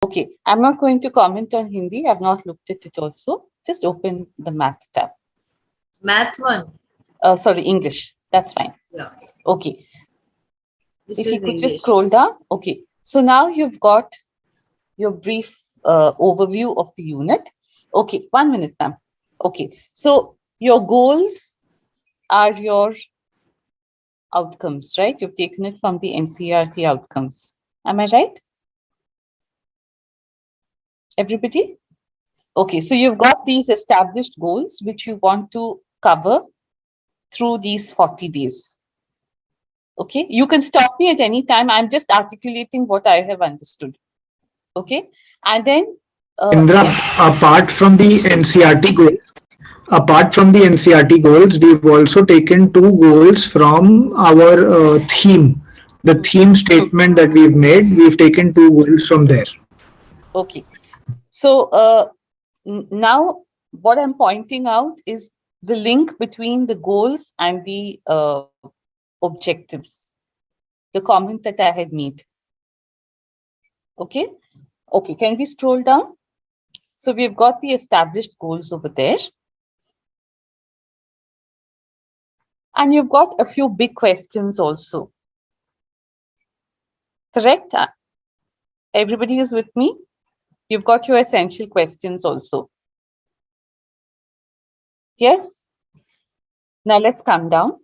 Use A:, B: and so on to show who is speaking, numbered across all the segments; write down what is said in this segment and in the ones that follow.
A: Okay, I'm not going to comment on Hindi. I've not looked at it also. Just open the math tab.
B: Math one.
A: Sorry, English. That's fine.
B: Yeah.
A: Okay.
B: This
A: If you
B: is
A: could just
B: English.
A: scroll down. Okay. So now you've got your brief overview of the unit. Okay, 1 minute, ma'am. Okay. So your goals are your outcomes, right? You've taken it from the NCRT outcomes. Am I right? Everybody? Okay, so you've got these established goals which you want to cover through these 40 days. Okay, you can stop me at any time. I'm just articulating what I have understood. Okay, and then,
C: Indra,
A: yeah.
C: apart from the NCRT goals, we've also taken two goals from our theme. The theme statement that we've made, we've taken two goals from there.
A: Okay, so now what I'm pointing out is the link between the goals and the objectives, the comment that I had made. Okay, okay, can we scroll down? So we've got the established goals over there. And you've got a few big questions also. Correct? Everybody is with me? You've got your essential questions also. Yes? Now let's come down.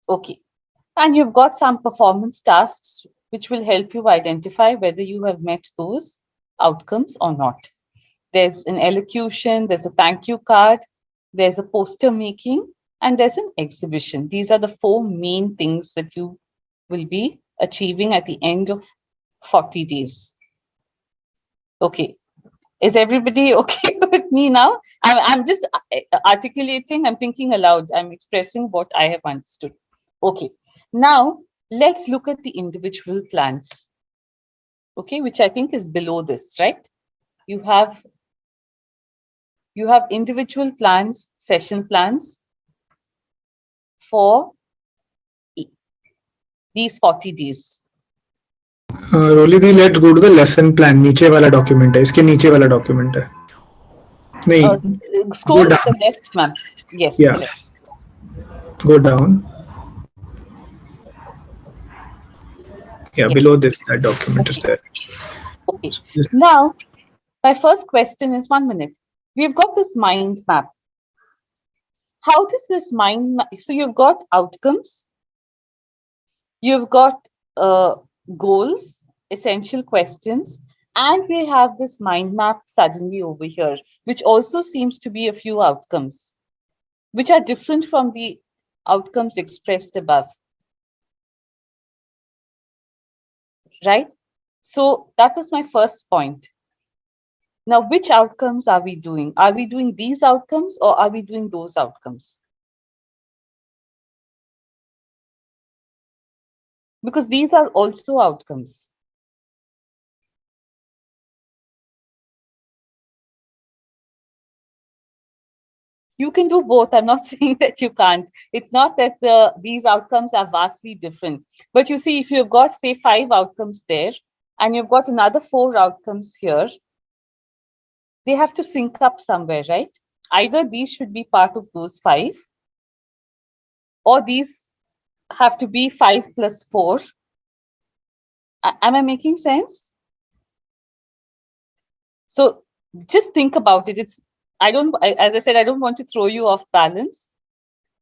A: Okay. And you've got some performance tasks which will help you identify whether you have met those outcomes or not. There's an elocution, there's a thank you card, there's a poster making, and there's an exhibition. These are the four main things that you will be achieving at the end of 40 days. Okay. Is everybody okay with me now? I'm just articulating, I'm thinking aloud, I'm expressing what I have understood. Okay. Now, let's look at the individual plans. Okay, which I think is below this, right? You have individual plans, session plans for these 40 days.
C: Roli दी let's go to the lesson plan. नीचे वाला document है, इसके नीचे वाला document है. नहीं,
A: Scroll to the left, ma'am. Yes,
C: yeah,
A: correct.
C: go down. Yeah,
A: Yes.
C: below this, that document is there.
A: Okay. Now, my first question is 1 minute. We've got this mind map. How does this mind map? So you've got outcomes, you've got goals, essential questions, and we have this mind map suddenly over here, which also seems to be a few outcomes, which are different from the outcomes expressed above. Right? So that was my first point. Now, which outcomes are we doing? Are we doing these outcomes or are we doing those outcomes? Because these are also outcomes. You can do both. I'm not saying that you can't. It's not that these outcomes are vastly different. But you see, if you've got, say, 5 outcomes there, and you've got another 4 outcomes here, they have to sync up somewhere, right? Either these should be part of those 5, or these have to be 5 plus 4. Am I making sense? So just think about it. As I said, I don't want to throw you off balance.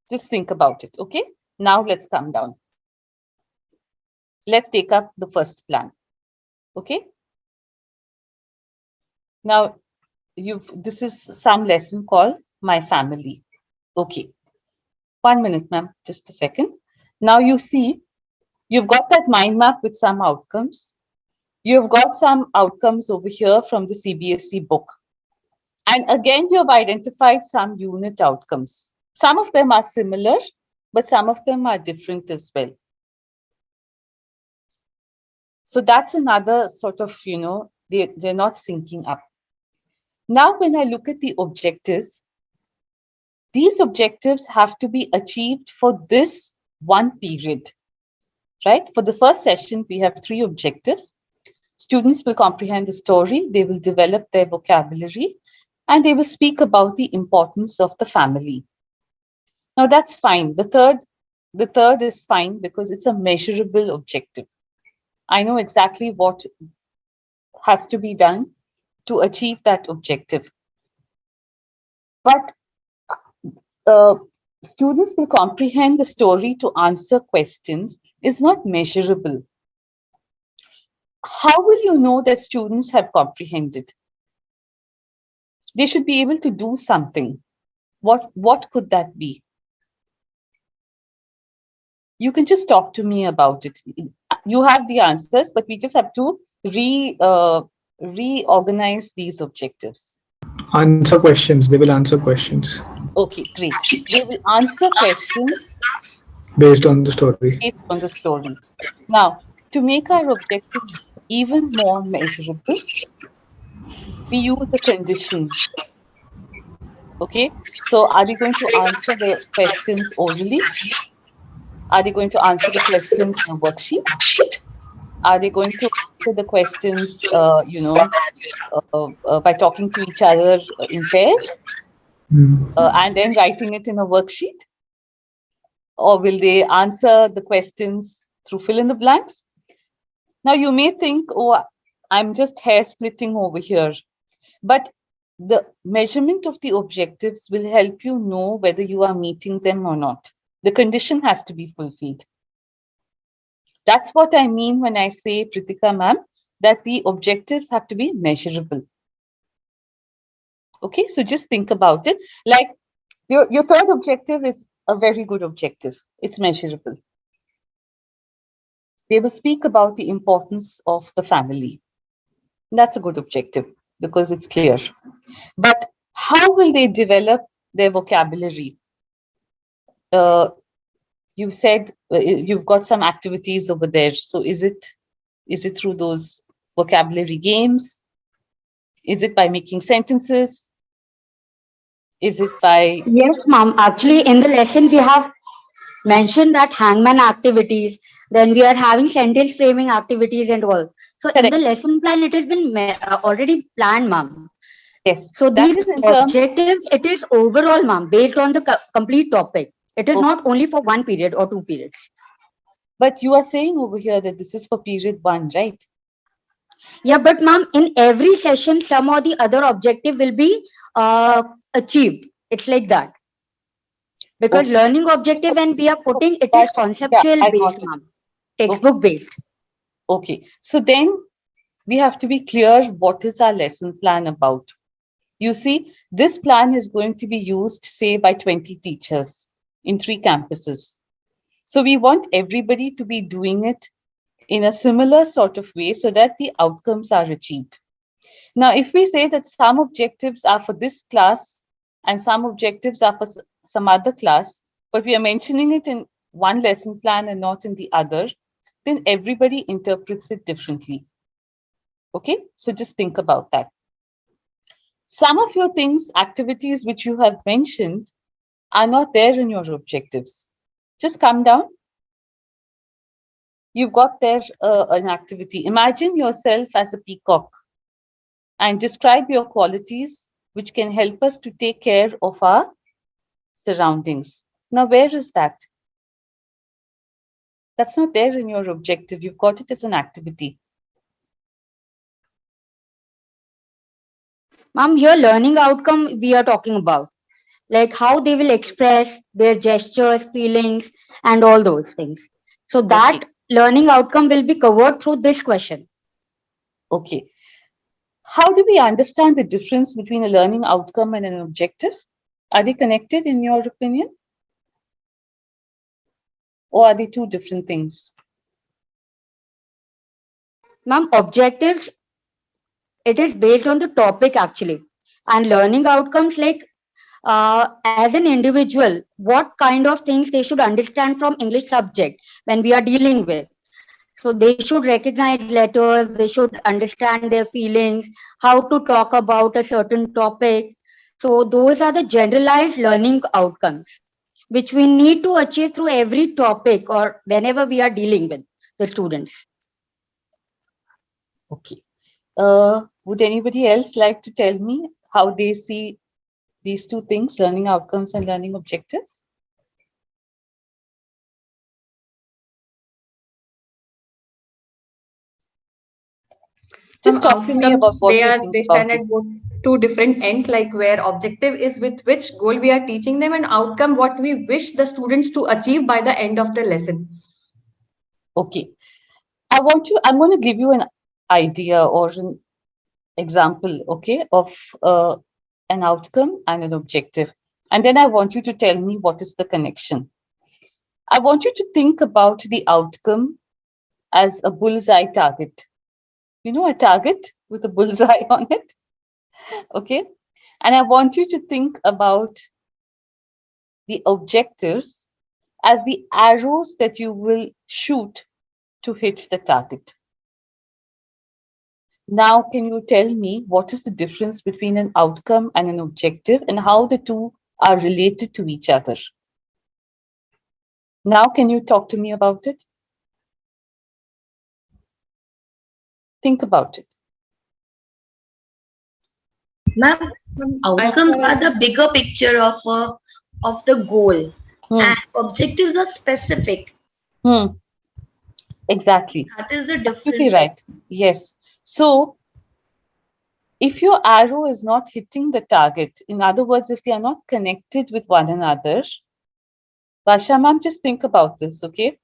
A: Just think about it, okay? Now let's come down. Let's take up the first plan, okay? Now, this is some lesson called My Family. Okay. 1 minute, ma'am, just a second. Now you see, you've got that mind map with some outcomes. You've got some outcomes over here from the CBSE book. And again, you have identified some unit outcomes. Some of them are similar, but some of them are different as well. So that's another sort of, they're not syncing up. Now, when I look at the objectives, these objectives have to be achieved for this one period, right? For the first session, we have 3 objectives. Students will comprehend the story, they will develop their vocabulary, and they will speak about the importance of the family. Now that's fine. The third is fine because it's a measurable objective. I know exactly what has to be done to achieve that objective. But uh, students will comprehend the story to answer questions is not measurable. How will you know that students have comprehended? They should be able to do something. What could that be? You can just talk to me about it. You have the answers, but we just have to reorganize these objectives.
C: Answer questions. They will answer questions
A: Okay, great. They will answer questions
C: based on the story.
A: based on the story. Now, to make our objectives even more measurable, we use the condition. Okay, so are they going to answer the questions orally? Are they going to answer the questions in a worksheet? Are they going to answer the questions, by talking to each other in pairs
C: Mm.
A: and then writing it in a worksheet? Or will they answer the questions through fill in the blanks? Now, you may think, oh, I'm just hair splitting over here. But the measurement of the objectives will help you know whether you are meeting them or not. The condition has to be fulfilled. That's what I mean when I say, Pritika ma'am, that the objectives have to be measurable. Okay, so just think about it. Like your third objective is a very good objective. It's measurable. They will speak about the importance of the family. That's a good objective because it's clear. But how will they develop their vocabulary? You said you've got some activities over there. So is it through those vocabulary games? Is it by making sentences? Is it by
D: Yes, ma'am. Actually, in the lesson, we have mentioned that hangman activities, then we are having sentence framing activities and all. So, in
A: correct?
D: the lesson plan, it has been already planned, ma'am.
A: Yes,
D: So,
A: that
D: these
A: is in terms.
D: objectives, it is overall, ma'am, based on the complete topic. It is
A: Okay,
D: not only for one period or 2 periods.
A: but you are saying over here that this is for period 1, right?
D: Yeah, but ma'am, in every session, some or the other objective will be uh, achieved. It's like that. Because
A: Okay,
D: learning objective, when we are putting, it is
A: but yeah,
D: conceptual
A: I
D: based,
A: got it.
D: ma'am.
A: Okay,
D: Textbook based.
A: okay. So then we have to be clear what is our lesson plan about. You see, this plan is going to be used, say, by 20 teachers in 3 campuses. So we want everybody to be doing it in a similar sort of way so that the outcomes are achieved. Now, if we say that some objectives are for this class and some objectives are for some other class, but we are mentioning it in one lesson plan and not in the other, then everybody interprets it differently. Okay, so just think about that. Some of your things, activities which you have mentioned, are not there in your objectives. Just come down. You've got there an activity. Imagine yourself as a peacock and describe your qualities which can help us to take care of our surroundings. Now, where is that? That's not there in your objective. You've got it as an activity.
D: Ma'am, here learning outcome we are talking about, like how they will express their gestures, feelings, and all those things. So
A: Okay,
D: that learning outcome will be covered through this question.
A: okay. How do we understand the difference between a learning outcome and an objective? Are they connected in your opinion? Or are they two different things?
D: Ma'am, objectives, it is based on the topic actually, and learning outcomes, like as an individual, what kind of things they should understand from English subject when we are dealing with. So they should recognize letters, they should understand their feelings, how to talk about a certain topic. So those are the generalized learning outcomes. which we need to achieve through every topic or whenever we are dealing with the students.
A: Okay. Would anybody else like to tell me how they see these two things, learning outcomes and learning objectives? Just talk to me about
E: Outcomes,
A: what you think
E: they
A: about
E: stand
A: it.
E: at both two different ends, like where objective is with which goal we are teaching them, and outcome what we wish the students to achieve by the end of the lesson.
A: Okay. I'm going to give you an idea or an example, okay, of an outcome and an objective. And then I want you to tell me what is the connection. I want you to think about the outcome as a bullseye target. You know, a target with a bullseye on it, okay? And I want you to think about the objectives as the arrows that you will shoot to hit the target. Now, can you tell me what is the difference between an outcome and an objective and how the two are related to each other? Now, can you talk to me about it? Think about it.
B: Ma'am,
E: As
B: outcomes
E: far
B: are
E: as
B: the bigger picture of the goal,
A: Hmm.
B: and objectives are specific.
A: Hmm. Exactly.
B: That is the
A: Absolutely
B: difference.
A: right. Yes. So, if your arrow is not hitting the target, in other words, if they are not connected with one another, Basha ma'am, just think about this, okay?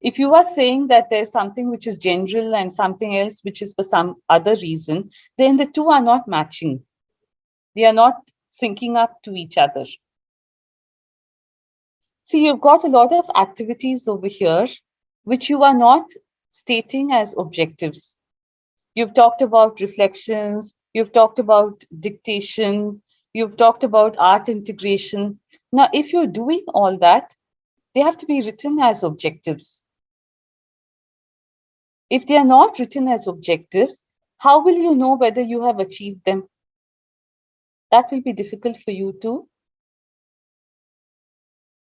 A: If you are saying that there's something which is general and something else which is for some other reason, then the two are not matching. They are not syncing up to each other. See, you've got a lot of activities over here which you are not stating as objectives. You've talked about reflections, you've talked about dictation, you've talked about art integration. Now, if you're doing all that, they have to be written as objectives. If they are not written as objectives, how will you know whether you have achieved them? That will be difficult for you to,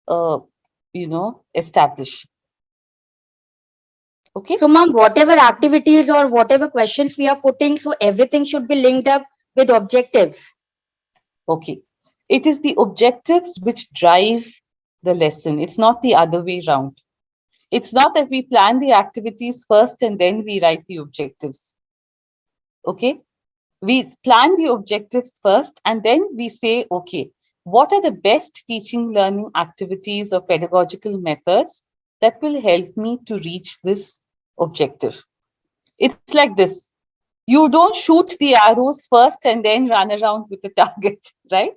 A: uh, establish. Okay?
D: So, ma'am, whatever activities or whatever questions we are putting, so everything should be linked up with objectives.
A: Okay. It is the objectives which drive the lesson. It's not the other way around. It's not that we plan the activities first and then we write the objectives. Okay? We plan the objectives first and then we say, okay, what are the best teaching learning activities or pedagogical methods that will help me to reach this objective? It's like this. You don't shoot the arrows first and then run around with the target, right?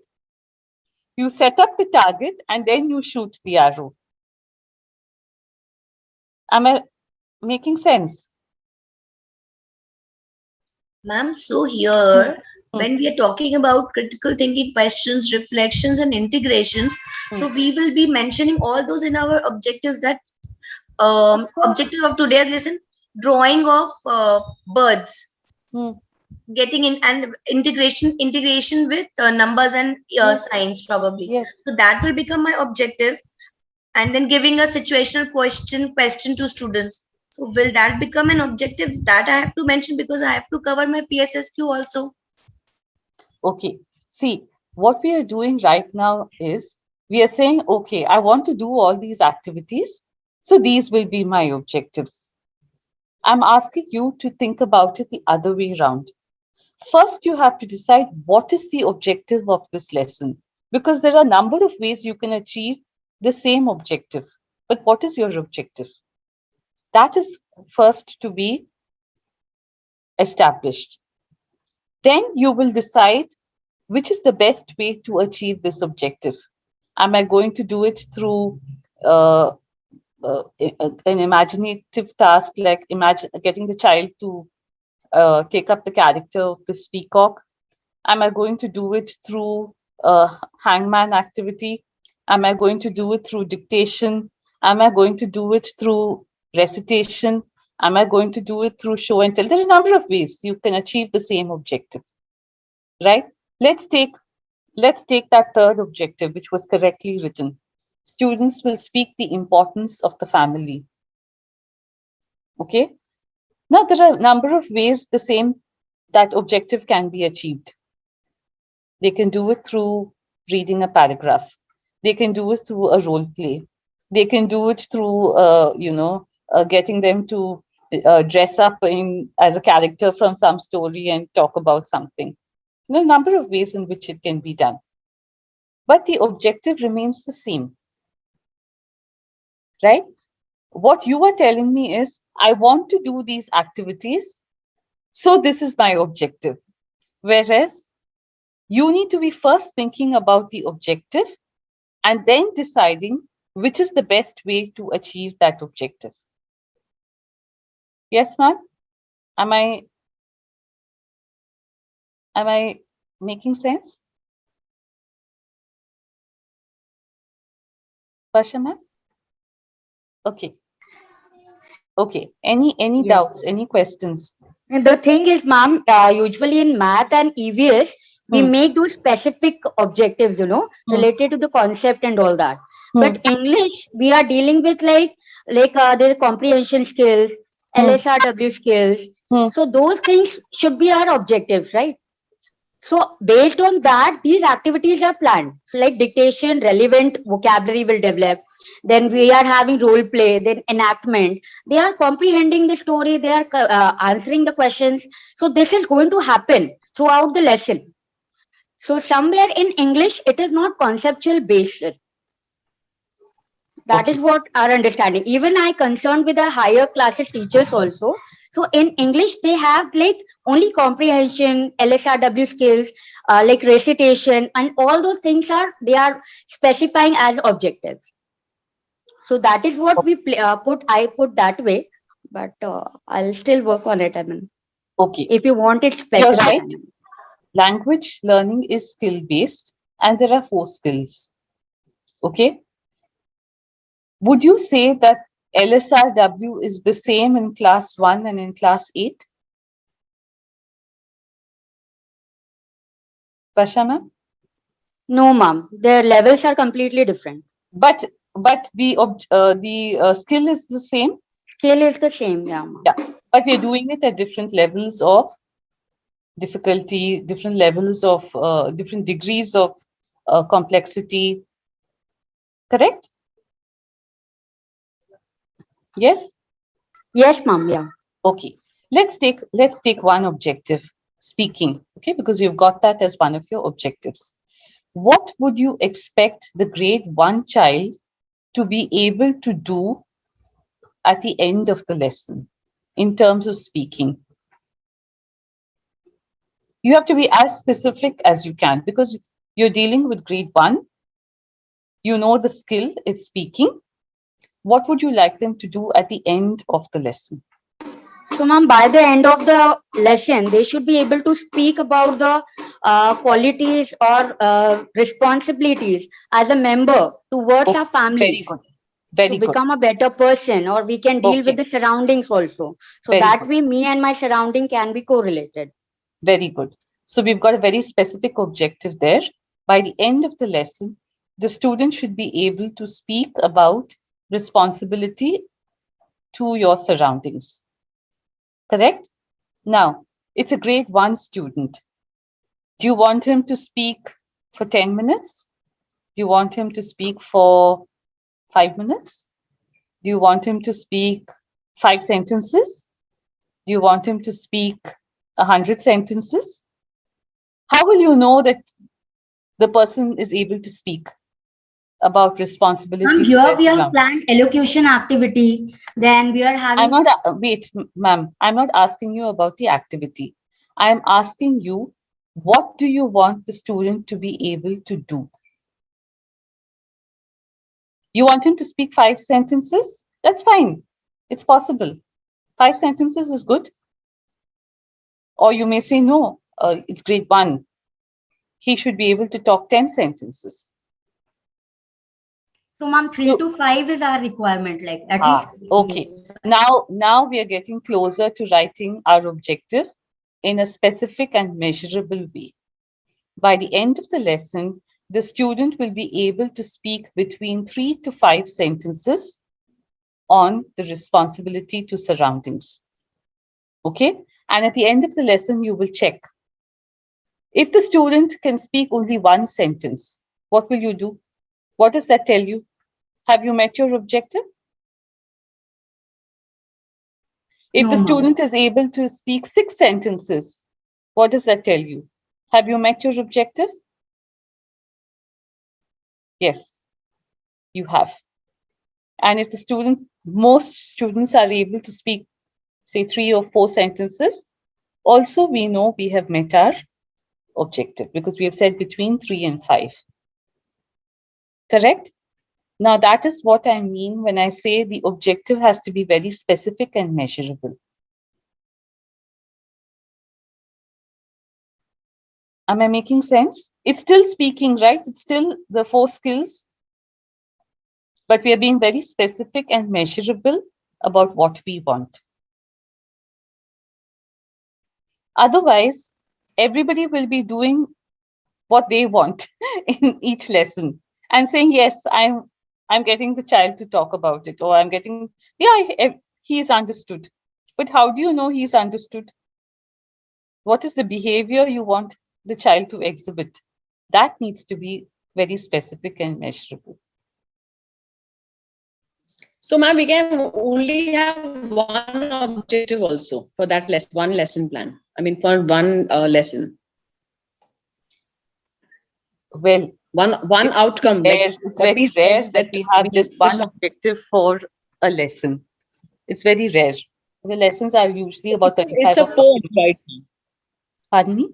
A: You set up the target and then you shoot the arrow. Am I making sense?
B: Ma'am, so here,
A: Hmm.
B: when we are talking about critical thinking questions, reflections, and integrations, so we will be mentioning all those in our objectives. That objective of today's lesson, drawing of birds,
A: Hmm.
B: getting in, and integration with numbers and
A: Yes.
B: signs probably.
A: Yes.
B: So that will become my objective, and then giving a situational question to students. So will that become an objective that I have to mention, because I have to cover my PSSQ also?
A: Okay. See, what we are doing right now is we are saying, okay, I want to do all these activities. So these will be my objectives. I'm asking you to think about it the other way around. First, you have to decide what is the objective of this lesson, because there are a number of ways you can achieve the same objective. But what is your objective? That is first to be established. Then you will decide which is the best way to achieve this objective. Am I going to do it through an imaginative task, like imagine getting the child to take up the character of this peacock? Am I going to do it through a hangman activity? Am I going to do it through dictation? Am I going to do it through recitation? Am I going to do it through show and tell? There are a number of ways you can achieve the same objective, right? Let's take that third objective, which was correctly written. Students will speak the importance of the family. Okay. Now, there are a number of ways that objective can be achieved. They can do it through reading a paragraph. They can do it through a role play. They can do it through, getting them to dress up as a character from some story and talk about something. There are a number of ways in which it can be done. But the objective remains the same, right? What you are telling me is, I want to do these activities, so this is my objective. Whereas you need to be first thinking about the objective and then deciding which is the best way to achieve that objective. Yes, ma'am? Am I making sense? Pasha, ma'am? Okay. Okay. Any
D: Yes.
A: doubts, any questions?
D: And the thing is, ma'am, usually in math and EVS, we
A: Hmm.
D: make those specific objectives,
A: Hmm.
D: related to the concept and all that.
A: Hmm.
D: But English, we are dealing with their comprehension skills,
A: Hmm.
D: LSRW skills.
A: Hmm.
D: So those things should be our objectives, right? So based on that, these activities are planned. So like dictation, relevant vocabulary will develop. Then we are having role play, then enactment. They are comprehending the story. They are answering the questions. So this is going to happen throughout the lesson. So somewhere in English, it is not conceptual based. That
A: Okay.
D: is what our understanding. Even I concerned with the higher classes teachers also. So in English, they have only comprehension, LSRW skills, like recitation, and all those things they are specifying as objectives. So that is what we I put that way, but I'll still work on it. I mean,
A: Okay.
D: if you want it
A: You're
D: specific.
A: right. Language learning is skill based, and there are 4 skills. Okay. Would you say that LSRW is the same in class 1 and in class 8? Pasha, ma'am?
D: No, ma'am, their levels are completely different.
A: But the skill is the same.
D: Scale is the same, yeah, ma'am.
A: Yeah, but we're doing it at different levels of difficulty, different levels of different degrees of complexity. Correct? Yes.
D: Yes, ma'am, yeah.
A: Okay. Let's take one objective, speaking. Okay, because you've got that as one of your objectives. What would you expect the grade 1 child to be able to do at the end of the lesson in terms of speaking? You have to be as specific as you can, because you're dealing with grade 1. You know the skill, it's speaking. What would you like them to do at the end of the lesson?
D: So, ma'am, by the end of the lesson, they should be able to speak about the qualities or responsibilities as a member towards our
A: Very
D: families
A: good.
D: to
A: Very good.
D: become a better person, or we can deal with
A: Okay.
D: the surroundings also. So
A: Very
D: that
A: good.
D: way, me and my surrounding can be correlated.
A: Very good. So we've got a very specific objective there. By the end of the lesson, the student should be able to speak about responsibility to your surroundings. Correct? Now, it's a grade 1 student. Do you want him to speak for 10 minutes? Do you want him to speak for 5 minutes? Do you want him to speak 5 sentences? Do you want him to speak 100 sentences? How will you know that the person is able to speak about responsibility to
F: Here
A: their
F: we have
A: surroundings?
F: planned elocution activity. Then we are having.
A: I'm not, wait, ma'am, I'm not asking you about the activity. I'm asking you, what do you want the student to be able to do? You want him to speak 5 sentences? That's fine. It's possible. 5 sentences is good. Or you may say, no, it's grade 1. He should be able to talk 10 sentences.
F: So, ma'am, 3
A: So-
F: to 5 is our requirement. Like at least.
A: Okay. Now we are getting closer to writing our objective in a specific and measurable way. By the end of the lesson, the student will be able to speak between 3 to 5 sentences on the responsibility to surroundings. Okay? And at the end of the lesson, you will check. If the student can speak only one sentence, what will you do? What does that tell you? Have you met your objective? If
F: No,
A: the
F: ma'am.
A: student is able to speak 6 sentences, what does that tell you? Have you met your objective? Yes, you have. And if the student, most students are able to speak, say 3 or 4 sentences, also we know we have met our objective because we have said between 3 and 5. Correct? Now that is what I mean when I say the objective has to be very specific and measurable. Am I making sense? It's still speaking, right? It's still the 4 skills, but we are being very specific and measurable about what we want. Otherwise, everybody will be doing what they want in each lesson and saying, yes, I'm getting the child to talk about it, or I'm getting, he is understood. But how do you know he's understood? What is the behavior you want the child to exhibit? That needs to be very specific and measurable.
G: So, ma'am, we can only have one objective also for that one lesson plan. I mean, for one lesson.
A: Well,
G: one outcome.
A: it's very rare that we have just one objective for a lesson. It's very rare. The lessons are usually about 35.
G: It's a poem, right?
A: Pardon me?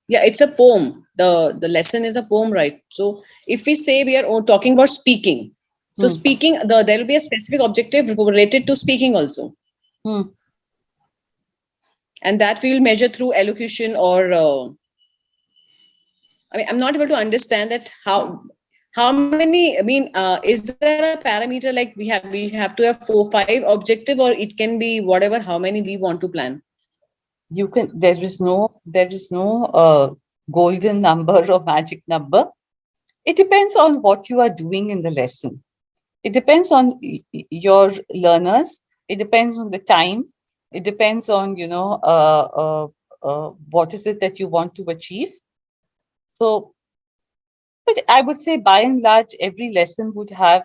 G: Yeah, it's a poem. The lesson is a poem, right? So if we say we are talking about speaking, so speaking, there will be a specific objective related to speaking also. And that we will measure through elocution or I mean, I'm not able to understand that how many, I mean, is there a parameter like we have to have 4, 5 objective, or it can be whatever, how many we want to plan?
A: You can, there is no golden number or magic number. It depends on what you are doing in the lesson. It depends on your learners. It depends on the time. It depends on, what is it that you want to achieve. So, but I would say by and large, every lesson would have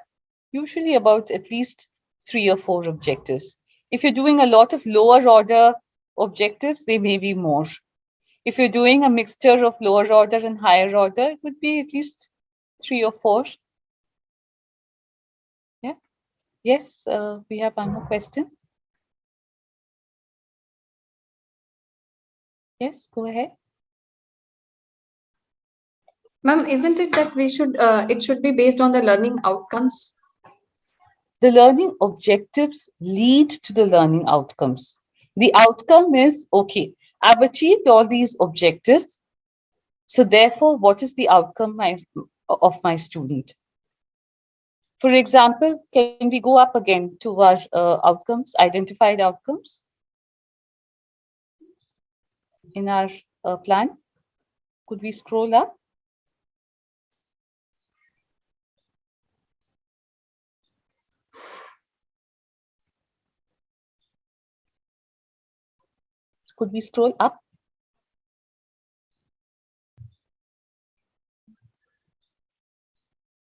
A: usually about at least 3 or 4 objectives. If you're doing a lot of lower order objectives, they may be more. If you're doing a mixture of lower order and higher order, it would be at least 3 or 4. Yeah. Yes, we have one more question. Yes, go ahead.
E: Ma'am, isn't it that it should be based on the learning outcomes?
A: The learning objectives lead to the learning outcomes. The outcome is, okay, I've achieved all these objectives. So therefore, what is the outcome of my student? For example, can we go up again to our outcomes, identified outcomes in our plan? Could we scroll up? Could we scroll up?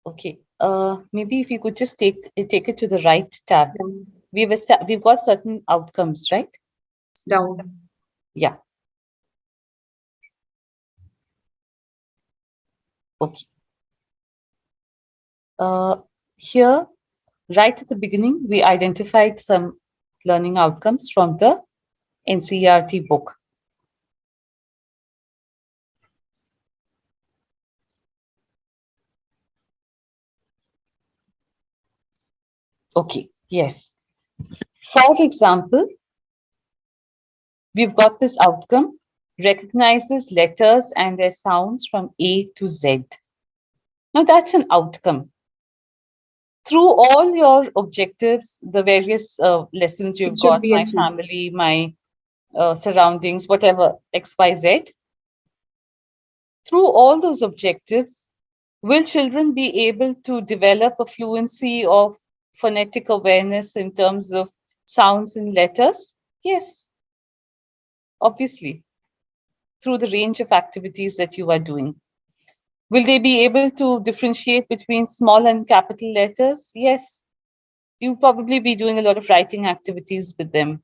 A: Okay. Maybe if you could just take it to the right tab. We've got certain outcomes, right?
E: Down.
A: Yeah. Okay. Here, right at the beginning, we identified some learning outcomes from the NCERT book. Okay, yes. For example, we've got this outcome, recognizes letters and their sounds from A to Z. Now that's an outcome. Through all your objectives, the various lessons you've got, my family, my surroundings, whatever, X, Y, Z, through all those objectives, will children be able to develop a fluency of phonetic awareness in terms of sounds and letters? Yes, obviously, through the range of activities that you are doing. Will they be able to differentiate between small and capital letters? Yes. You'll probably be doing a lot of writing activities with them,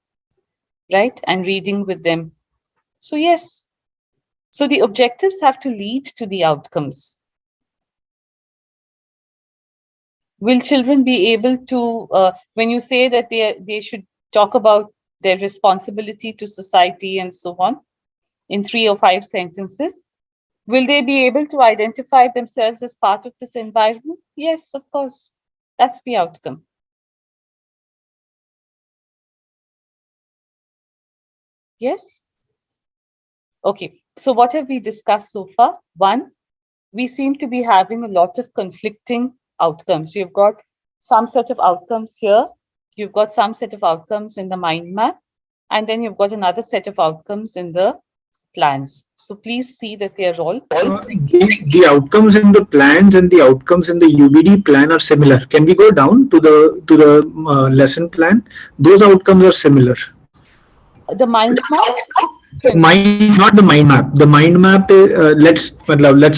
A: right? And reading with them. So, yes. So the objectives have to lead to the outcomes. Will children be able to, when you say that they should talk about their responsibility to society and so on in 3 or 5 sentences, will they be able to identify themselves as part of this environment? Yes, of course. That's the outcome. Yes? Okay. So what have we discussed so far? One, we seem to be having a lot of conflicting outcomes. You've got some set of outcomes here, you've got some set of outcomes in the mind map, and then you've got another set of outcomes in the plans. So please see that they are all
C: The outcomes in the plans and the outcomes in the UBD plan are similar. Can we go down to the lesson plan? Those outcomes are similar.
A: the mind map.
C: Mind, not the mind map. The mind map. Let's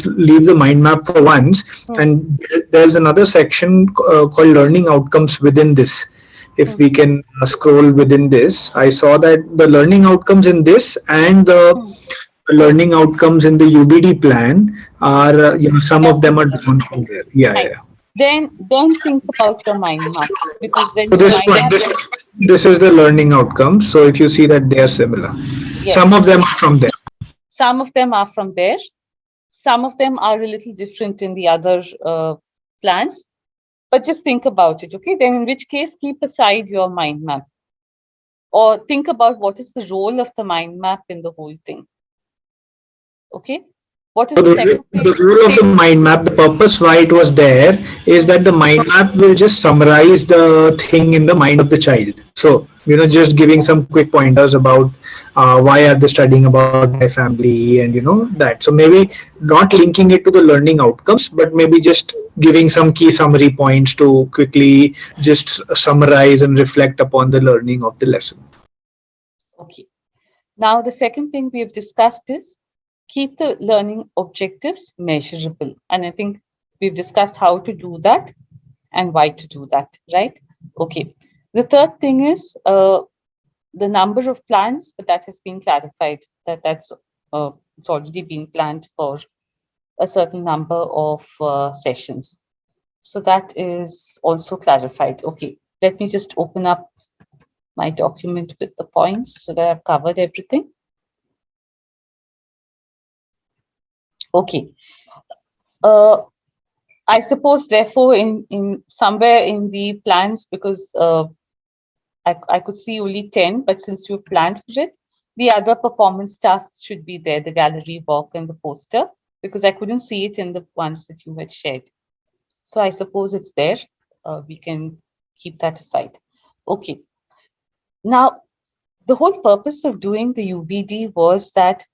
C: leave the mind map for once. And there's another section called learning outcomes within this. If we can scroll within this, I saw that the learning outcomes in this and the learning outcomes in the UBD plan are, some of them are different from there. Yeah, yeah.
A: Then think about the mind maps, because then
C: So
A: the
C: this
A: mind
C: one,
A: map,
C: this is the learning outcomes. So if you see that they are similar,
A: yes,
C: some of them are from there.
A: some of them are from there. Some of them are a little different in the other plans. But just think about it, okay? Then in which case, keep aside your mind map. Or think about what is the role of the mind map in the whole thing. Okay? What is
C: So
A: the second thing?
C: the rule of the mind map, the purpose why it was there is that the mind map will just summarize the thing in the mind of the child. So, just giving some quick pointers about why are they studying about my family and, that. So maybe not linking it to the learning outcomes, but maybe just giving some key summary points to quickly just summarize and reflect upon the learning of the lesson.
A: Okay. Now, the second thing we have discussed is keep the learning objectives measurable. And I think we've discussed how to do that and why to do that, right? Okay. The third thing is the number of plans, but that has been clarified, that's it's already been planned for a certain number of sessions. So that is also clarified. Okay, let me just open up my document with the points so that I've covered everything. Okay. I suppose, therefore, in somewhere in the plans, because I could see only 10, but since you planned for it, the other performance tasks should be there, the gallery walk and the poster, because I couldn't see it in the ones that you had shared. So I suppose it's there. We can keep that aside. Okay. Now, the whole purpose of doing the UBD was that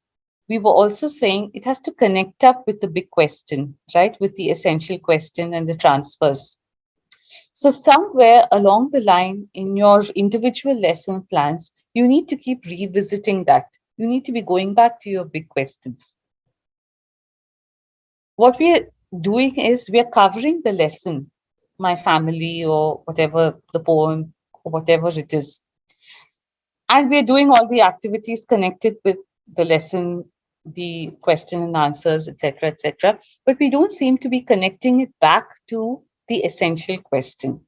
A: we were also saying it has to connect up with the big question, right? With the essential question and the transfers. So somewhere along the line in your individual lesson plans, you need to keep revisiting that. You need to be going back to your big questions. What we are doing is we are covering the lesson, my family or whatever, the poem or whatever it is. And we're doing all the activities connected with the lesson, the question and answers, etc., etc. But we don't seem to be connecting it back to the essential question.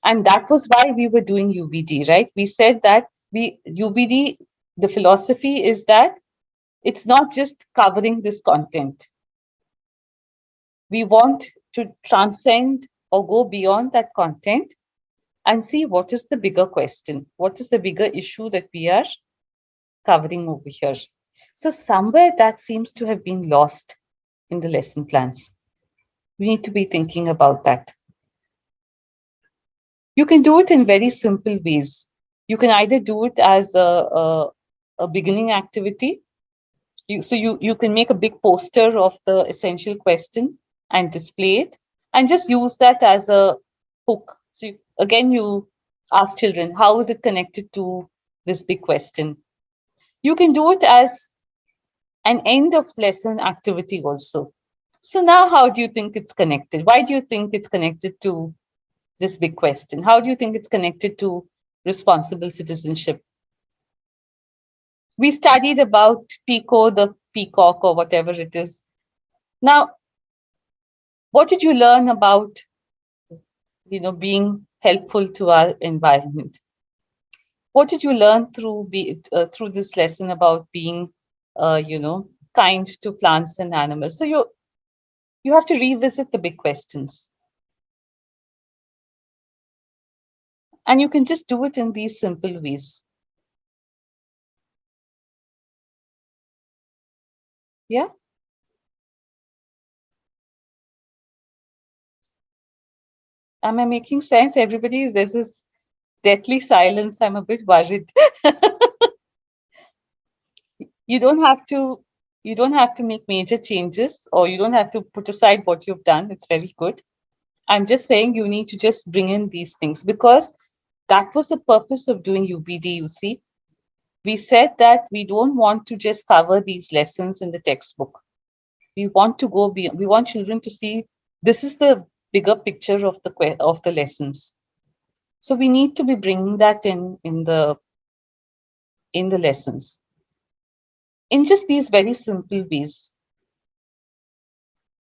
A: And that was why we were doing UBD, right? We said that UBD, the philosophy is that it's not just covering this content. We want to transcend or go beyond that content and see what is the bigger question, what is the bigger issue that we are covering over here. So somewhere that seems to have been lost in the lesson plans. We need to be thinking about that. You can do it in very simple ways. You can either do it as a beginning activity, You can make a big poster of the essential question and display it, and just use that as a hook. So again, you ask children, how is it connected to this big question? You can do it as an end of lesson activity also. So now, how do you think it's connected? Why do you think it's connected to this big question? How do you think it's connected to responsible citizenship? We studied about Pico, the peacock, or whatever it is. Now, what did you learn about, being helpful to our environment? What did you learn through this lesson about being, kind to plants and animals? So you have to revisit the big questions, and you can just do it in these simple ways. Yeah. Am I making sense? Everybody, there's this deathly silence. I'm a bit worried. You don't have to make major changes, or you don't have to put aside what you've done. It's very good. I'm just saying you need to just bring in these things, because that was the purpose of doing UBD, you see. We said that we don't want to just cover these lessons in the textbook. We want to go beyond. We want children to see this is the bigger picture of the lessons. So we need to be bringing that in the lessons in just these very simple ways.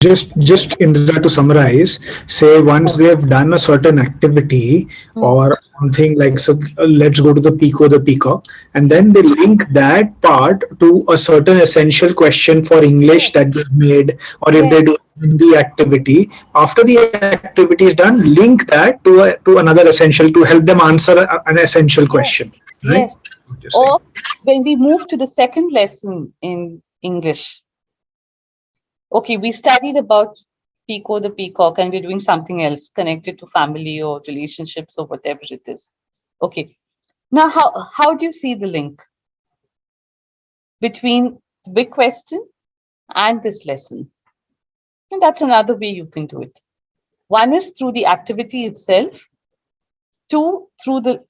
C: Just Indra, to summarize, say once they have done a certain activity or something like, so let's go to the Pico, the peacock, and then they link that part to a certain essential question for English that they've made, or if they do the activity, after the activity is done, link that to another essential to help them answer an essential question. Right?
A: Yes. Or when we move to the second lesson in English, okay, we studied about Pico the peacock, and we're doing something else connected to family or relationships or whatever it is. Okay. Now, how do you see the link between the big question and this lesson? And that's another way you can do it. One is through the activity itself. Two, through the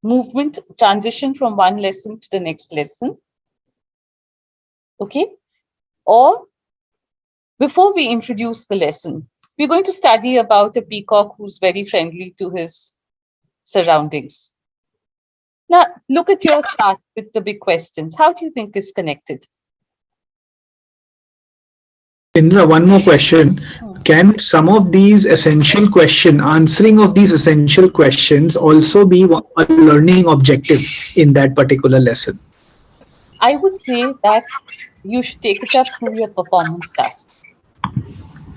A: movement transition from one lesson to the next lesson. Okay. Or before we introduce the lesson, we're going to study about a peacock who's very friendly to his surroundings. Now, look at your chart with the big questions. How do you think it's connected?
C: Indra, one more question. Can some of these answering of these essential questions also be a learning objective in that particular lesson?
A: I would say that you should take it up through your performance tasks.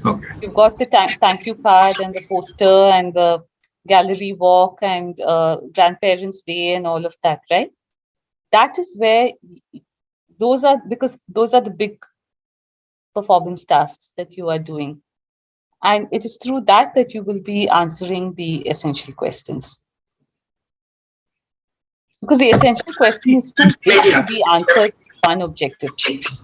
C: Okay.
A: You've got the thank you card and the poster and the gallery walk and grandparents' day and all of that, right? That is where those are the big performance tasks that you are doing. And it is through that you will be answering the essential questions. Because the essential question is too big to be answered one objective.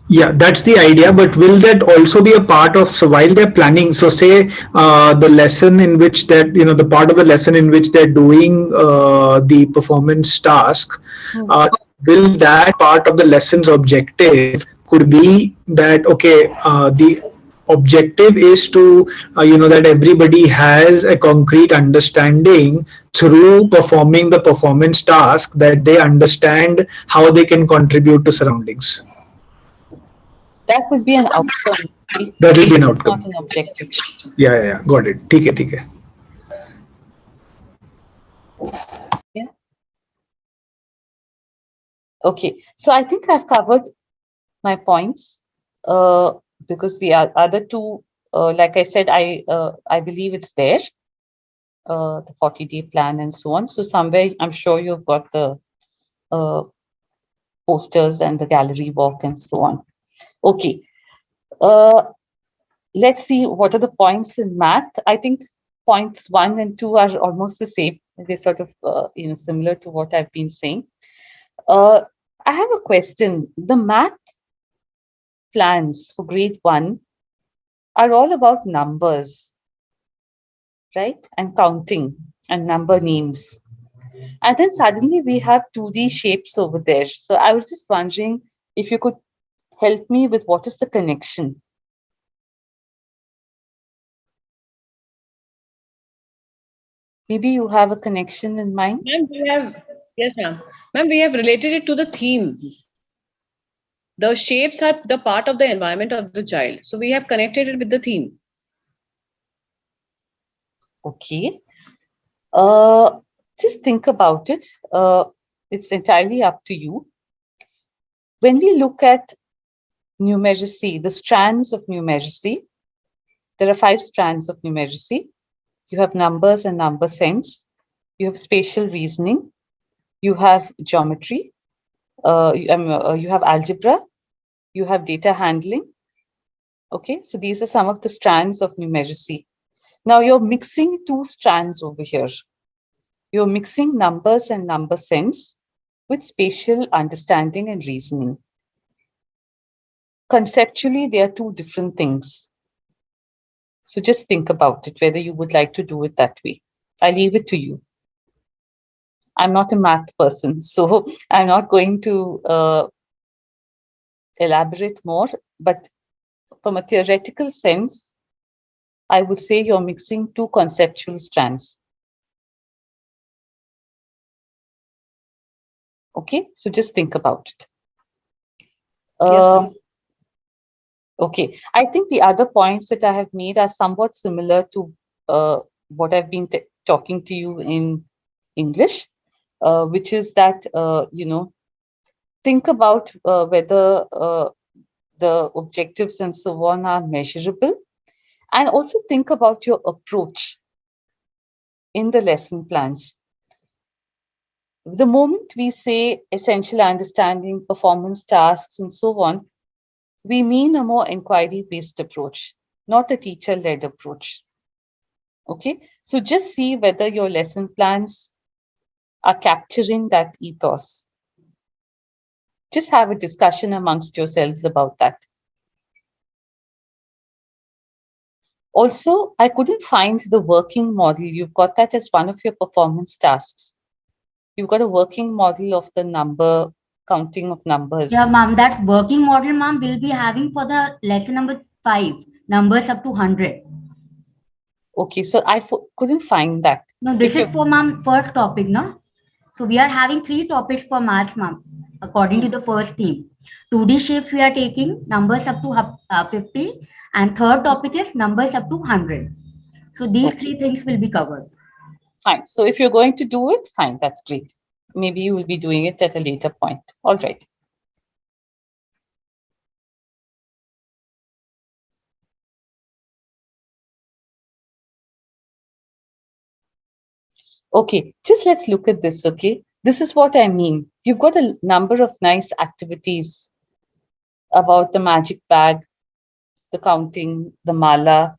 C: Yeah, that's the idea. But will that also be a part of, so while they're planning, so say the lesson in which that, the part of the lesson in which they're doing the performance task, will that part of the lesson's objective could be that, okay, the objective is to that everybody has a concrete understanding through performing the performance task, that they understand how they can contribute to surroundings.
A: That would be an outcome.
C: That will be an outcome,
A: not an objective.
C: Yeah, got it. ठीक है.
A: Yeah. Okay, so I think I've covered my points, because the other two, like I said, I believe it's there, the 40-day plan and so on. So somewhere I'm sure you've got the posters and the gallery walk and so on. Okay, let's see what are the points in math. I think points 1 and 2 are almost the same. They're sort of similar to what I've been saying. I have a question. The math plans for grade 1 are all about numbers, right? And counting and number names. And then suddenly we have 2D shapes over there. So I was just wondering if you could help me with what is the connection. Maybe you have a connection in mind.
G: Ma'am, yes, ma'am. Ma'am, we have related it to the theme. The shapes are the part of the environment of the child. So we have connected it with the theme.
A: Okay. Just think about it. It's entirely up to you. When we look at numeracy, the strands of numeracy, there are 5 strands of numeracy. You have numbers and number sense. You have spatial reasoning. You have geometry. You have algebra. You have data handling. Okay, so these are some of the strands of numeracy. Now you're mixing 2 strands over here. You're mixing numbers and number sense with spatial understanding and reasoning. Conceptually, they are 2 different things. So just think about it, whether you would like to do it that way. I leave it to you. I'm not a math person, so I'm not going to elaborate more, but from a theoretical sense, I would say you're mixing 2 conceptual strands. Okay, so just think about it.
G: Yes,
A: Okay, I think the other points that I have made are somewhat similar to what I've been talking to you in English, which is that, think about whether the objectives and so on are measurable, and also think about your approach in the lesson plans. The moment we say essential understanding, performance tasks, and so on, we mean a more inquiry-based approach, not a teacher-led approach. Okay, so just see whether your lesson plans are capturing that ethos. Just have a discussion amongst yourselves about that. Also, I couldn't find the working model. You've got that as one of your performance tasks. You've got a working model of the number, counting of numbers.
F: Yeah, ma'am, that working model, ma'am, will be having for the lesson number 5, numbers up to 100.
A: Okay, so I couldn't find that.
F: No, this is for ma'am first topic, no? So we are having 3 topics for maths, ma'am, according to the first theme. 2D shapes we are taking, numbers up to 50, and third topic is numbers up to 100. So these 3 things will be covered.
A: Fine. So if you're going to do it, fine, that's great. Maybe you will be doing it at a later point. All right. Okay, just let's look at this, okay? This is what I mean. You've got a number of nice activities about the magic bag, the counting, the mala.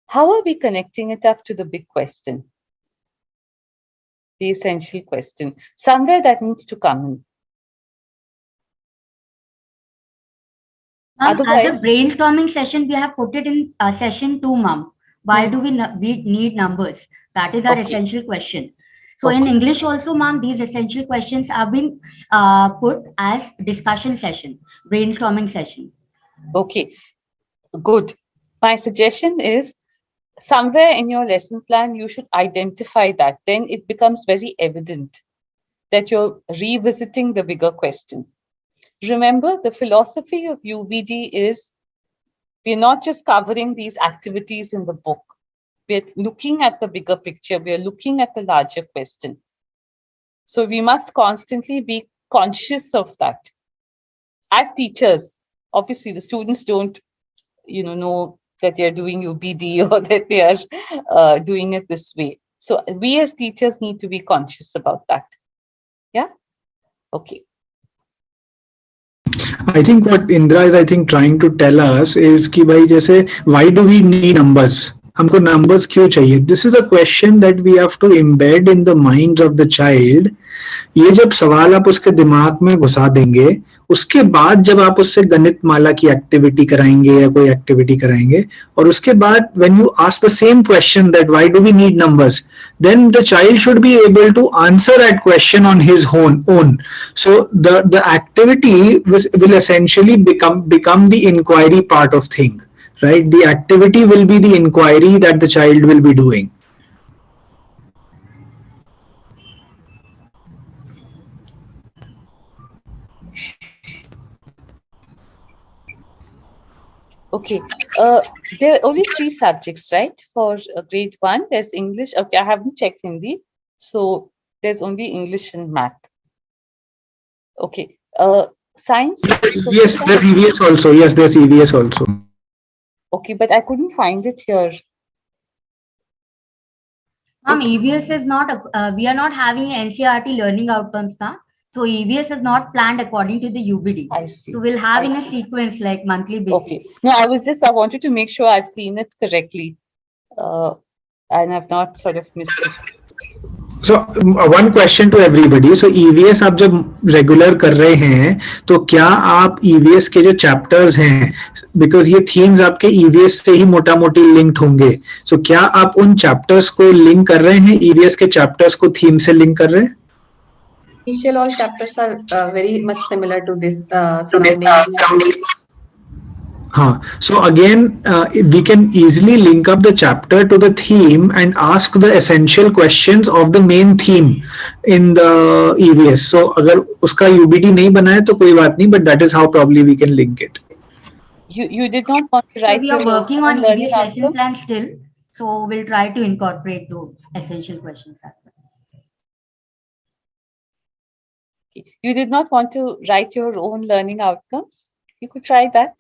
A: How are we connecting it up to the big question? The essential question. Somewhere that needs to come in.
F: As a brainstorming session, we have put it in session 2, ma'am. Why do we need numbers? That is our essential question. So in English also, ma'am, these essential questions have been put as discussion session, brainstorming session.
A: Okay, good. My suggestion is somewhere in your lesson plan, you should identify that. Then it becomes very evident that you're revisiting the bigger question. Remember, the philosophy of UBD is we're not just covering these activities in the book. We're looking at the bigger picture. We're looking at the larger question. So we must constantly be conscious of that. As teachers, obviously the students don't, know that they're doing UBD or that they are doing it this way. So we as teachers need to be conscious about that. Yeah? Okay.
C: I think what Indra is trying to tell us is कि भाई जैसे why do we need numbers? हमको numbers क्यों चाहिए? This is a question that we have to embed in the minds of the child. ये जब सवाल आप उसके दिमाग में घुसा देंगे, उसके बाद जब आप उससे गणित माला की एक्टिविटी कराएंगे या कोई एक्टिविटी कराएंगे, और उसके बाद when you ask the same question that why do we need numbers, then the child should be able to answer that question on his own. So the activity will essentially become the inquiry part of thing, right? The activity will be the inquiry that the child will be doing.
A: Okay. There are only 3 subjects, right? For grade 1, there's English. Okay, I haven't checked Hindi. So there's only English and math. Okay. Science?
C: Yes, there's EVS also. Yes, there's EVS also.
A: Okay, but I couldn't find it here.
F: Ma'am, EVS is not, we are not having NCERT learning outcomes now. So EVS is not planned according to the UBD.
A: I see.
F: So we'll have in a sequence like monthly basis.
A: Okay. No, I wanted to make sure I've seen it correctly. And I've not sort of missed it.
C: So one question to everybody. So EVS आप जब regular कर रहे हैं, तो क्या आप EVS के जो chapters हैं, because ये themes आपके EVS से ही मोटा मोटी linked होंगे, so क्या आप उन chapters को link कर रहे हैं, EVS के chapters को theme से link कर रहे हैं?
E: Initial all chapters are very much similar to this surrounding.
C: Huh. So again, we can easily link up the chapter to the theme and ask the essential questions of the main theme in the EVS. So अगर उसका UBD नहीं बना है तो कोई बात नहीं, but that is how probably we can link it.
A: You did not want to write.
F: So we are working on EVS lesson plan still. So we'll try to incorporate those essential questions.
A: You did not want to write your own learning outcomes? You could try that.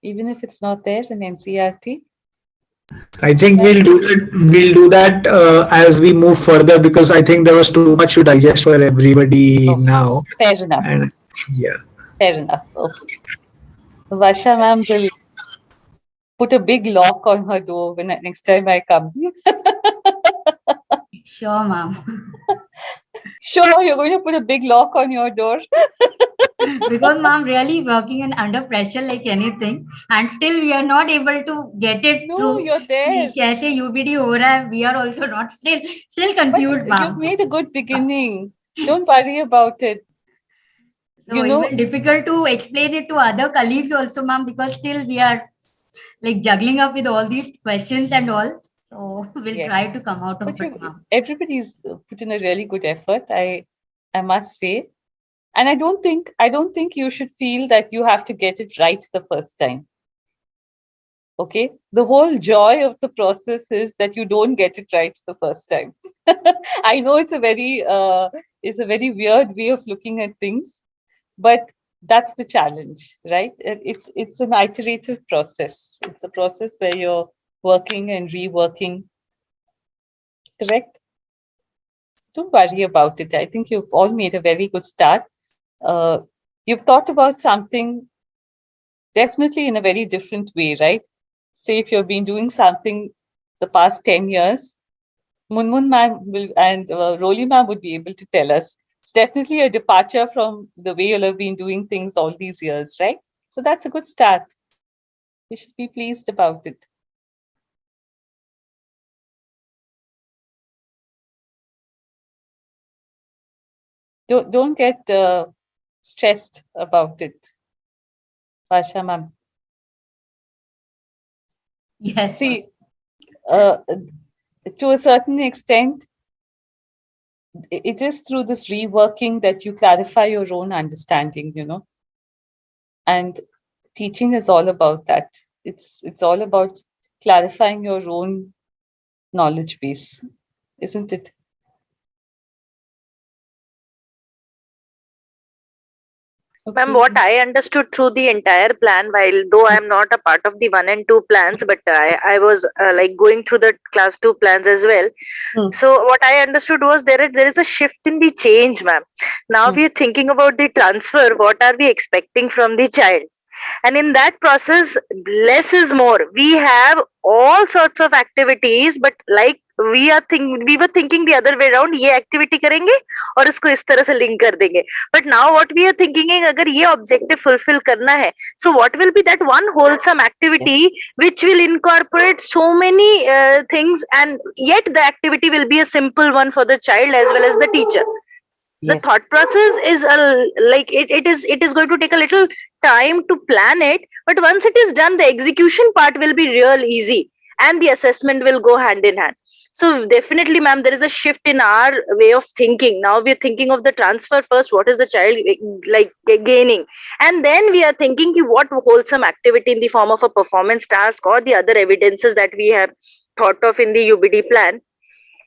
A: Even if it's not there in NCERT.
C: I think we'll do that as we move further, because I think there was too much to digest for everybody now.
A: Fair enough.
C: And, yeah.
A: Fair enough. Okay. Varsha ma'am will put a big lock on her door when next time I come.
F: Sure, ma'am.
A: Sure, you're going to put a big lock on your door.
F: Because ma'am really working under pressure like anything, and still we are not able to get it
A: No,
F: through.
A: you're there.
F: कैसे UBD हो रहा है, we are also not still confused, ma'am.
A: You've made a good beginning. Don't worry about it.
F: So even difficult to explain it to other colleagues also, ma'am, because still we are like juggling up with all these questions and all. So we'll try to come out of it, ma'am.
A: Everybody's put in a really good effort, I must say. And I don't think you should feel that you have to get it right the first time. Okay? The whole joy of the process is that you don't get it right the first time. I know it's a very weird way of looking at things, but that's the challenge, right? It's an iterative process. It's a process where you're working and reworking. Correct? Don't worry about it. I think you've all made a very good start. You've thought about something definitely in a very different way, right? Say if you've been doing something the past 10 years, Munmun ma'am and Roli ma'am would be able to tell us. It's definitely a departure from the way you'll have been doing things all these years, right? So that's a good start. You should be pleased about it. Don't get stressed about it, Varsha ma'am.
F: Yes.
A: See, to a certain extent, it is through this reworking that you clarify your own understanding, and teaching is all about that. It's all about clarifying your own knowledge base, isn't it?
H: Ma'am, what I understood through the entire plan, while though I am not a part of the 1 and 2 plans, but I was like going through the class 2 plans as well. So what I understood was there is a shift in the change, ma'am. Now we are thinking about the transfer. What are we expecting from the child? And in that process, less is more. We have all sorts of activities, but like we were thinking the other way around, ये activity करेंगे और इसको इस तरह से link कर देंगे. But now what we are thinking है, अगर ये objective fulfill करना है, so what will be that one wholesome activity which will incorporate so many things, and yet the activity will be a simple one for the child as well as the teacher. The thought process is it is going to take a little time to plan it, but once it is done, the execution part will be real easy and the assessment will go hand in hand. So definitely, ma'am, there is a shift in our way of thinking. Now we are thinking of the transfer first, what is the child like gaining, and then we are thinking what wholesome activity in the form of a performance task or the other evidences that we have thought of in the UBD plan.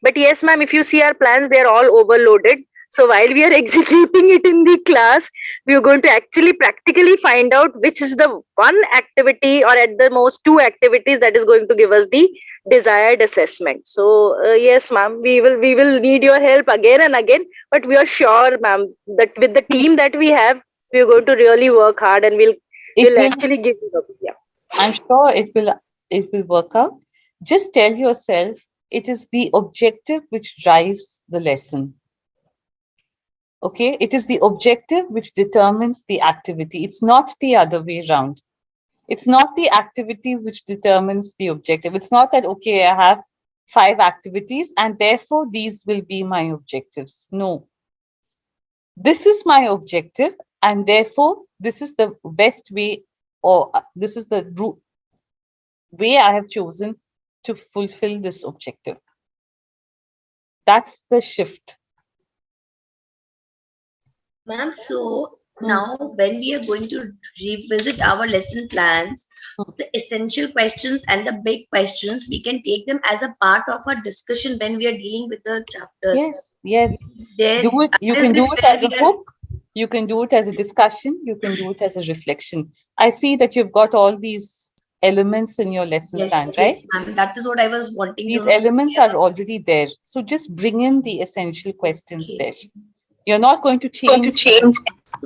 H: But yes, ma'am, if you see our plans, they are all overloaded. So while we are executing it in the class, we are going to actually practically find out which is the one activity or at the most two activities that is going to give us the desired assessment. So yes, ma'am, we will need your help again and again. But we are sure, ma'am, that with the team that we have, we are going to really work hard and we'll actually give you the, yeah.
A: I'm sure it will work out. Just tell yourself it is the objective which drives the lesson. Okay, it is the objective which determines the activity. It's not the other way around. It's not the activity which determines the objective. It's not that, okay, I have 5 activities and therefore these will be my objectives. No. This is my objective and therefore this is the best way, or this is the way I have chosen to fulfill this objective. That's the shift.
B: Ma'am, so now when we are going to revisit our lesson plans, the essential questions and the big questions, we can take them as a part of our discussion when we are dealing with the chapters.
A: Yes. You can do it as a book. You can do it as a discussion. You can do it as a reflection. I see that you've got all these elements in your lesson plan, right?
B: Yes, ma'am. That is what I was wanting.
A: These elements are already there. So just bring in the essential questions there. You're not going to change.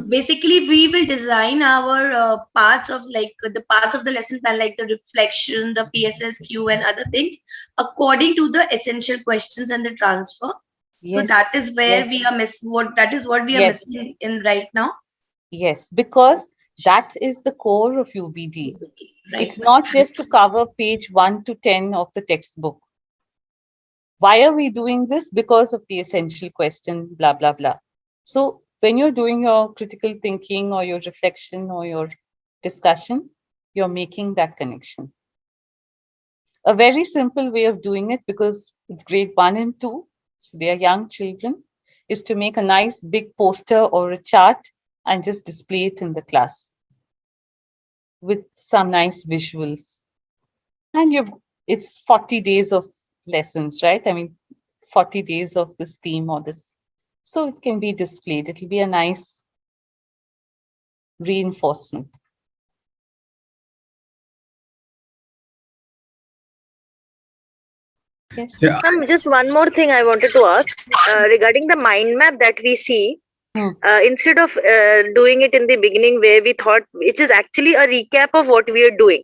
B: Basically, we will design our parts of the parts of the lesson plan, like the reflection, the PSSQ, and other things according to the essential questions and the transfer. So that is where we are missing. That is what we are missing in right now.
A: Yes, because that is the core of UBD. Right. It's not just to cover page 1 to 10 of the textbook. Why are we doing this? Because of the essential question, blah, blah, blah. So when you're doing your critical thinking or your reflection or your discussion, you're making that connection. A very simple way of doing it, because it's grade 1 and 2, so they are young children, is to make a nice big poster or a chart and just display it in the class with some nice visuals. And it's 40 days of lessons, right? I mean, 40 days of this theme or this. So it can be displayed. It will be a nice reinforcement. Yes.
H: Yeah. Just one more thing I wanted to ask regarding the mind map that we see. Instead of doing it in the beginning where we thought, which is actually a recap of what we are doing.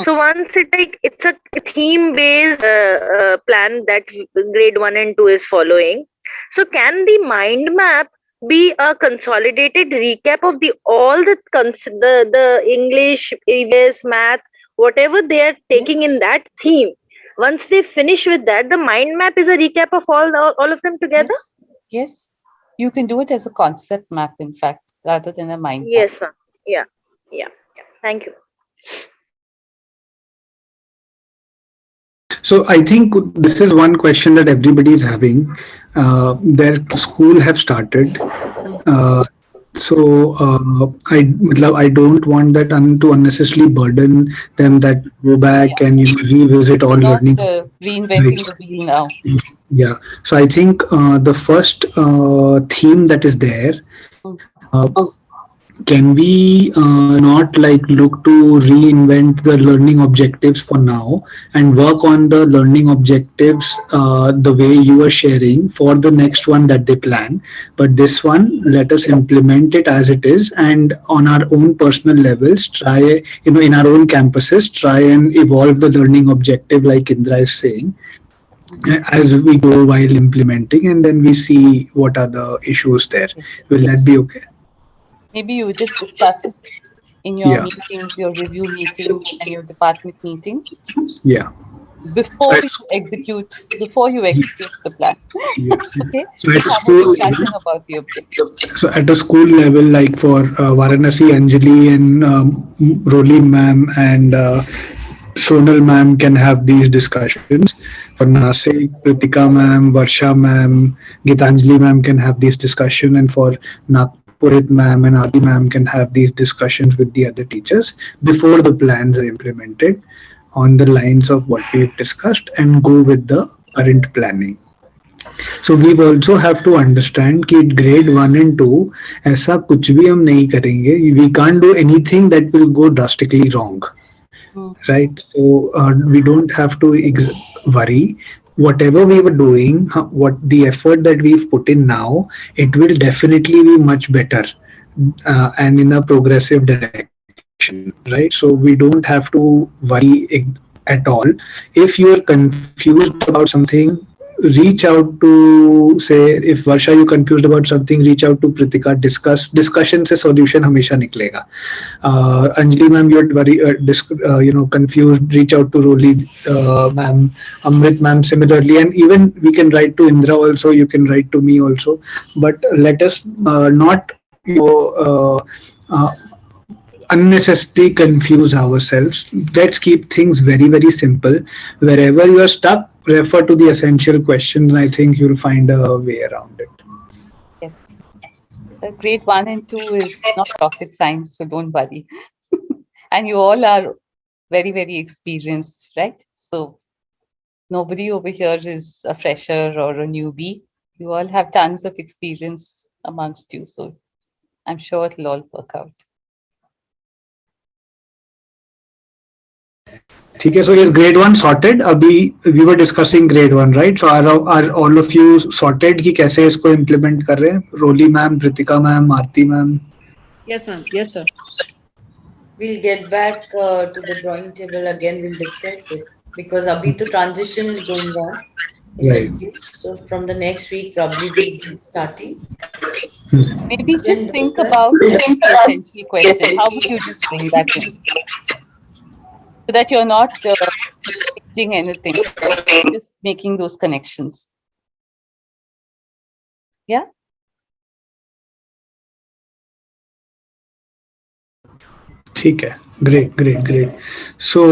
H: So once it's a theme based plan that grade 1 and 2 is following. So can the mind map be a consolidated recap of all the English, EVS, math, whatever they are taking in that theme? Once they finish with that, the mind map is a recap of all of them together?
A: Yes. You can do it as a concept map, in fact, rather than a mind map.
H: Yes, ma'am. Yeah. Thank you.
C: So I think this is one question that everybody is having. Their school have started. So I don't want that to unnecessarily burden them, that go back and revisit all learning.
A: Reinventing the wheel now.
C: Yeah. So I think the first theme that is there, can we not look to reinvent the learning objectives for now and work on the learning objectives the way you are sharing for the next one that they plan, but this one let us implement it as it is, and on our own personal levels try, in our own campuses, try and evolve the learning objective like Indra is saying. as we go while implementing, and then we see what are the issues there. Will that be okay?
A: Maybe you just discuss it in your
C: Yeah.
A: meetings, your review meetings, and your department meetings
C: Yeah. So
A: before you execute the plan.
C: yeah.
A: Okay,
C: So at
A: just
C: a
A: have a
C: school
A: discussion
C: level,
A: about the objectives.
C: level, like for Varanasi, Anjali and Roli ma'am and Sonal ma'am can have these discussions. For Nasik, Pritika ma'am, Varsha ma'am, Gitanjali ma'am can have these discussion, and for Nagpurit ma'am and Adi ma'am can have these discussions with the other teachers before the plans are implemented on the lines of what we've discussed and go with the current planning. So we also have to understand कि grade 1 and 2 ऐसा कुछ भी हम नहीं करेंगे. We can't do anything that will go drastically wrong,
A: Hmm.
C: right? So we don't have to worry. Whatever we were doing, what the effort that we've put in now, it will definitely be much better and in a progressive direction, right? So we don't have to worry at all. If you are confused about something, reach out to, say, if Varsha you confused about something, reach out to Pritika, discussion से solution हमेशा निकलेगा. Anjali ma'am, you're very confused, reach out to Roli ma'am, Amrit ma'am similarly, and even we can write to Indra also, you can write to me also, but let us not unnecessarily confuse ourselves. Let's keep things very, very simple. Wherever you are stuck, refer to the essential question, and I think you'll find a way around it.
A: Yes. Grade 1 and 2 is not rocket science, so don't worry. And you all are very, very experienced, right? So nobody over here is a fresher or a newbie. You all have tons of experience amongst you, so I'm sure it'll all work out.
C: ठीक है, so is grade 1 sorted? अभी we were discussing grade 1, right? So are all of you sorted कि कैसे इसको implement कर रहे हैं? Roli ma'am, Pritika ma'am, Aarti ma'am.
G: Yes, ma'am. Yes, sir.
I: We'll get back to the drawing table again. We'll discuss it because abhi the transition is going on in the
C: Right.
I: school. So from the next week, probably we'll be starting.
A: Maybe just
I: Then
A: think
I: discuss.
A: about the essential question. How would you just bring that in? So that you're not changing anything, just making those connections. Yeah?
C: ठीक है, great. So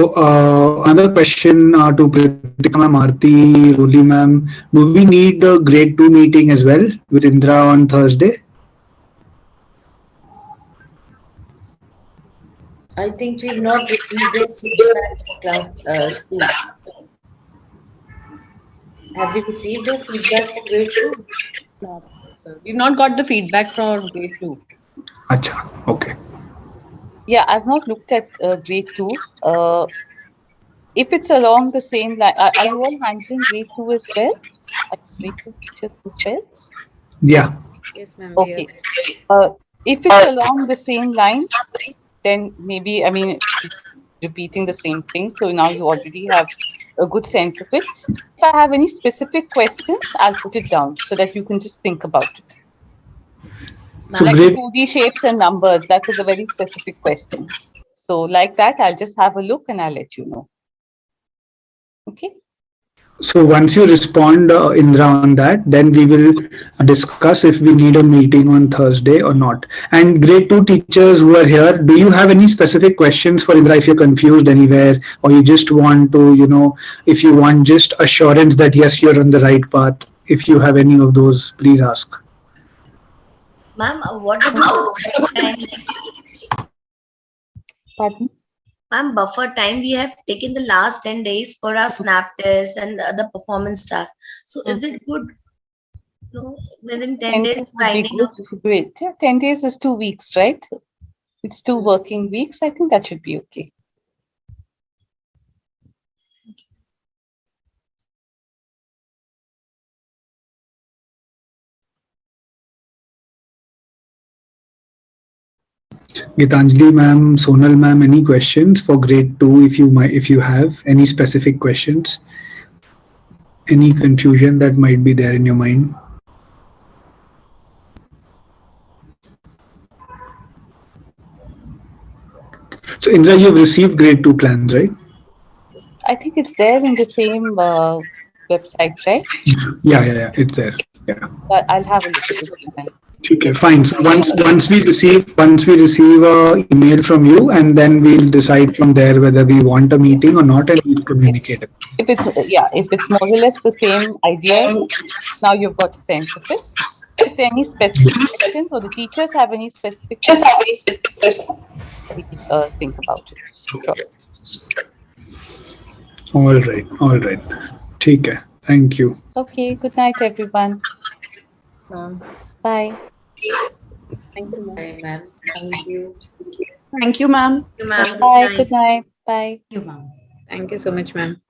C: another question to Pritika ma'am, Aarti, Roli ma'am, do we need the grade 2 meeting as well with Indra on Thursday?
I: I think we've not received their feedback for class school. Have we received their feedback for grade 2?
G: No, sir. We've not got the feedback from grade 2.
C: Acha, okay.
A: Yeah, I've not looked at grade 2. If it's along the same line, are you all handling grade 2 as well? Grade 2 teachers as well?
C: Yeah.
G: Yes, ma'am.
A: Okay. If it's along the same line, then maybe, I mean, repeating the same thing. So now you already have a good sense of it. If I have any specific questions, I'll put it down so that you can just think about it.
C: So
A: Like
C: grade
A: 2D shapes and numbers, that was a very specific question. So like that, I'll just have a look and I'll let you know. Okay.
C: So once you respond, Indra, on that, then we will discuss if we need a meeting on Thursday or not. And grade 2 teachers who are here, do you have any specific questions for Indra if you're confused anywhere, or you just want to, if you want just assurance that yes, you're on the right path, if you have any of those, please ask.
B: Ma'am, what about time?
A: Pardon?
B: Ma'am, buffer time we have taken the last 10 days for our snap tests and the other performance tasks. So is it good? No, within 10 days
A: would be
B: binding
A: good.
B: of
A: Great. Yeah, 10 days is 2 weeks, right? It's 2 working weeks. I think that should be okay.
C: Gitanjali ma'am, Sonal ma'am, any questions for grade 2 if you have any specific questions? Any confusion that might be there in your mind? So Indra, you've received grade 2 plans, right?
A: I think it's there in the same website, right?
C: Yeah, it's there. Yeah.
A: But I'll have a look at it again.
C: Okay, fine. So once we receive a email from you, and then we'll decide from there whether we want a meeting or not, and we'll communicate it.
A: If it's more or less the same idea, now you've got a sense of it. If there are any specific questions or the teachers have any specific questions, we think about it. Sure.
C: All right. ठीक है. Thank you.
A: Okay. Good night, everyone. Bye.
I: Thank you, ma'am. Thank you.
J: Thank you, ma'am.
B: Thank you, ma'am.
A: Bye. Good night. Bye.
F: Thank you, ma'am.
J: Thank you so much, ma'am.